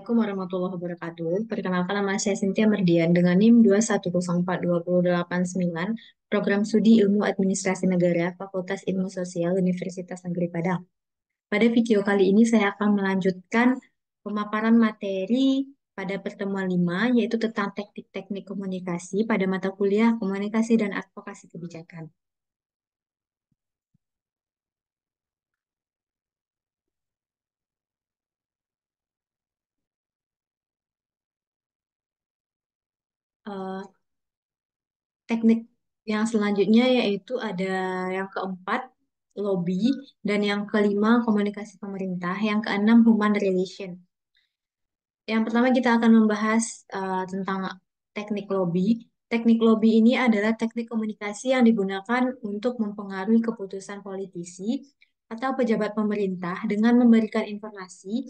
Assalamualaikum warahmatullahi wabarakatuh. Perkenalkan nama saya Cynthia Merdian dengan NIM 2104289, Program Studi Ilmu Administrasi Negara, Fakultas Ilmu Sosial Universitas Negeri Padang. Pada video kali ini saya akan melanjutkan pemaparan materi pada pertemuan 5, yaitu tentang teknik-teknik komunikasi pada mata kuliah Komunikasi dan Advokasi Kebijakan. Eh, Teknik yang selanjutnya yaitu ada yang keempat, lobby, dan yang kelima, komunikasi pemerintah, yang keenam, human relation. Yang pertama kita akan membahas tentang teknik lobby. Teknik lobby ini adalah teknik komunikasi yang digunakan untuk mempengaruhi keputusan politisi atau pejabat pemerintah dengan memberikan informasi,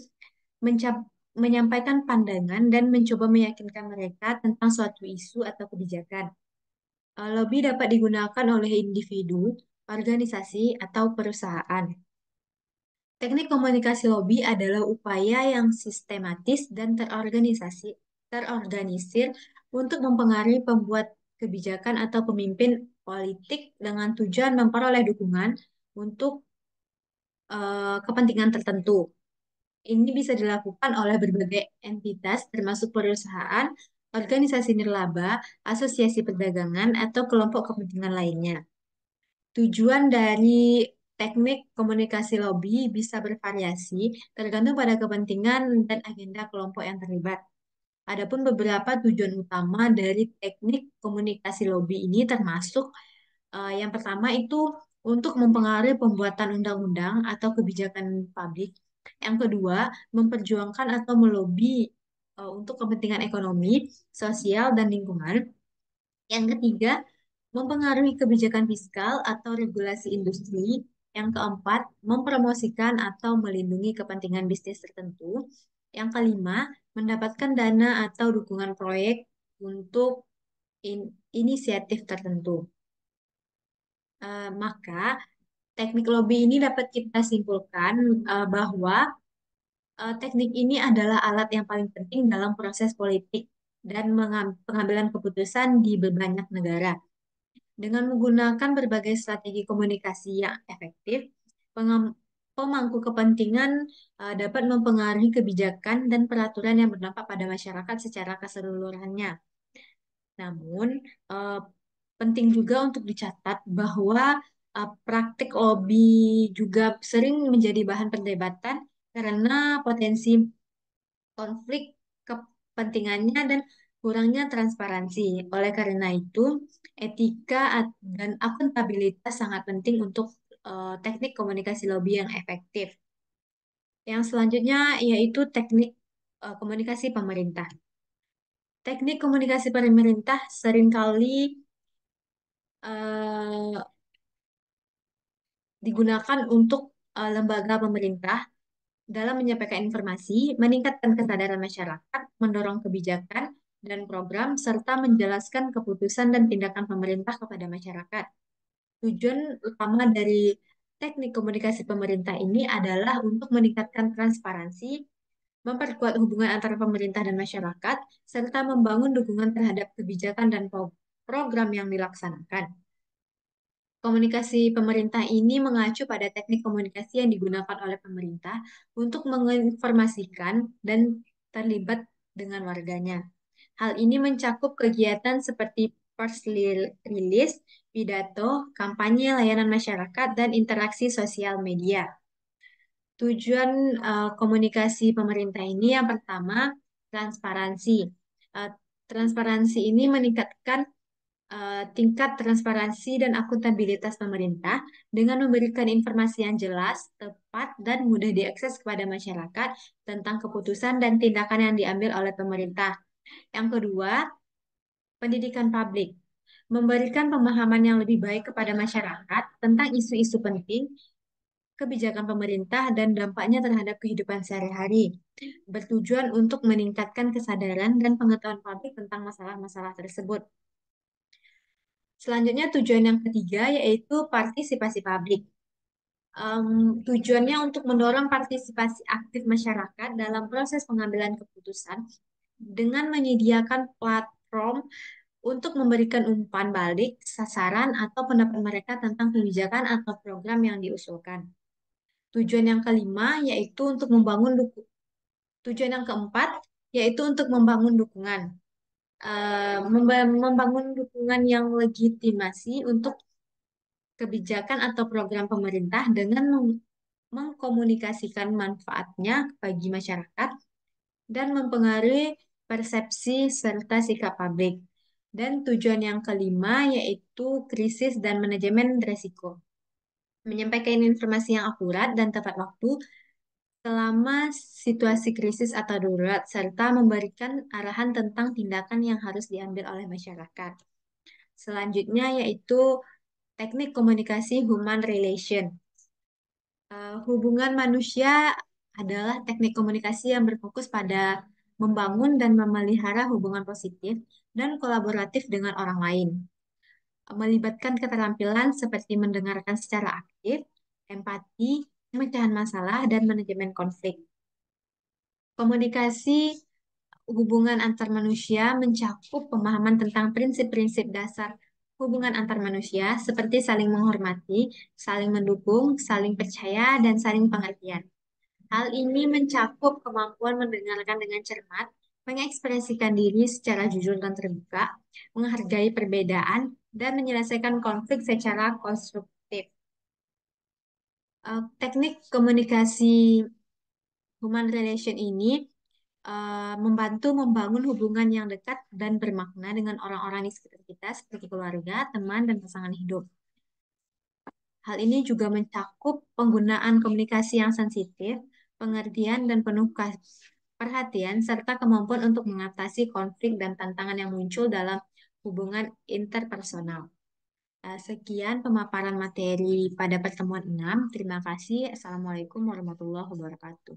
menyampaikan pandangan, dan mencoba meyakinkan mereka tentang suatu isu atau kebijakan. Lobby dapat digunakan oleh individu, organisasi, atau perusahaan. Teknik komunikasi lobby adalah upaya yang sistematis dan terorganisir untuk mempengaruhi pembuat kebijakan atau pemimpin politik dengan tujuan memperoleh dukungan untuk kepentingan tertentu. Ini bisa dilakukan oleh berbagai entitas, termasuk perusahaan, organisasi nirlaba, asosiasi perdagangan, atau kelompok kepentingan lainnya. Tujuan dari teknik komunikasi lobby bisa bervariasi tergantung pada kepentingan dan agenda kelompok yang terlibat. Adapun beberapa tujuan utama dari teknik komunikasi lobby ini termasuk yang pertama itu untuk mempengaruhi pembuatan undang-undang atau kebijakan publik. Yang kedua, memperjuangkan atau melobi untuk kepentingan ekonomi, sosial, dan lingkungan. Yang ketiga, mempengaruhi kebijakan fiskal atau regulasi industri. Yang keempat, mempromosikan atau melindungi kepentingan bisnis tertentu. Yang kelima, mendapatkan dana atau dukungan proyek untuk inisiatif tertentu. Maka, teknik lobby ini dapat kita simpulkan bahwa teknik ini adalah alat yang paling penting dalam proses politik dan pengambilan keputusan di banyak negara. Dengan menggunakan berbagai strategi komunikasi yang efektif, pemangku kepentingan dapat mempengaruhi kebijakan dan peraturan yang berdampak pada masyarakat secara keseluruhannya. Namun, eh, penting juga untuk dicatat bahwa praktik lobby juga sering menjadi bahan perdebatan karena potensi konflik kepentingannya dan kurangnya transparansi. Oleh karena itu, etika dan akuntabilitas sangat penting untuk teknik komunikasi lobby yang efektif. Yang selanjutnya yaitu teknik komunikasi pemerintah. Teknik komunikasi pemerintah seringkali eh, digunakan untuk lembaga pemerintah dalam menyampaikan informasi, meningkatkan kesadaran masyarakat, mendorong kebijakan dan program, serta menjelaskan keputusan dan tindakan pemerintah kepada masyarakat. Tujuan utama dari teknik komunikasi pemerintah ini adalah untuk meningkatkan transparansi, memperkuat hubungan antara pemerintah dan masyarakat, serta membangun dukungan terhadap kebijakan dan program yang dilaksanakan. Komunikasi pemerintah ini mengacu pada teknik komunikasi yang digunakan oleh pemerintah untuk menginformasikan dan terlibat dengan warganya. Hal ini mencakup kegiatan seperti press release, pidato, kampanye layanan masyarakat, dan interaksi sosial media. Tujuan komunikasi pemerintah ini yang pertama, transparansi. Eh, Transparansi ini meningkatkan tingkat transparansi dan akuntabilitas pemerintah dengan memberikan informasi yang jelas, tepat, dan mudah diakses kepada masyarakat tentang keputusan dan tindakan yang diambil oleh pemerintah. Yang kedua, pendidikan publik. Memberikan pemahaman yang lebih baik kepada masyarakat tentang isu-isu penting, kebijakan pemerintah, dan dampaknya terhadap kehidupan sehari-hari. Bertujuan untuk meningkatkan kesadaran dan pengetahuan publik tentang masalah-masalah tersebut. Selanjutnya tujuan yang ketiga yaitu partisipasi publik. Em, Tujuannya untuk mendorong partisipasi aktif masyarakat dalam proses pengambilan keputusan dengan menyediakan platform untuk memberikan umpan balik, sasaran, atau pendapat mereka tentang kebijakan atau program yang diusulkan. Tujuan yang kelima yaitu untuk membangun Tujuan yang keempat yaitu untuk membangun dukungan. Membangun dukungan yang legitimasi untuk kebijakan atau program pemerintah dengan mengkomunikasikan manfaatnya bagi masyarakat dan mempengaruhi persepsi serta sikap publik. Dan tujuan yang kelima yaitu krisis dan manajemen risiko. Menyampaikan informasi yang akurat dan tepat waktu selama situasi krisis atau darurat, serta memberikan arahan tentang tindakan yang harus diambil oleh masyarakat. Selanjutnya yaitu teknik komunikasi human relation. Hubungan manusia adalah teknik komunikasi yang berfokus pada membangun dan memelihara hubungan positif dan kolaboratif dengan orang lain. Melibatkan keterampilan seperti mendengarkan secara aktif, empati, pemecahan masalah, dan manajemen konflik. Komunikasi hubungan antar manusia mencakup pemahaman tentang prinsip-prinsip dasar hubungan antar manusia seperti saling menghormati, saling mendukung, saling percaya, dan saling pengertian. Hal ini mencakup kemampuan mendengarkan dengan cermat, mengekspresikan diri secara jujur dan terbuka, menghargai perbedaan, dan menyelesaikan konflik secara konstruktif. Teknik komunikasi human relation ini membantu membangun hubungan yang dekat dan bermakna dengan orang-orang di sekitar kita, seperti keluarga, teman, dan pasangan hidup. Hal ini juga mencakup penggunaan komunikasi yang sensitif, pengertian, dan penuh perhatian, serta kemampuan untuk mengatasi konflik dan tantangan yang muncul dalam hubungan interpersonal. Sekian pemaparan materi pada pertemuan 6. Terima kasih. Assalamualaikum warahmatullahi wabarakatuh.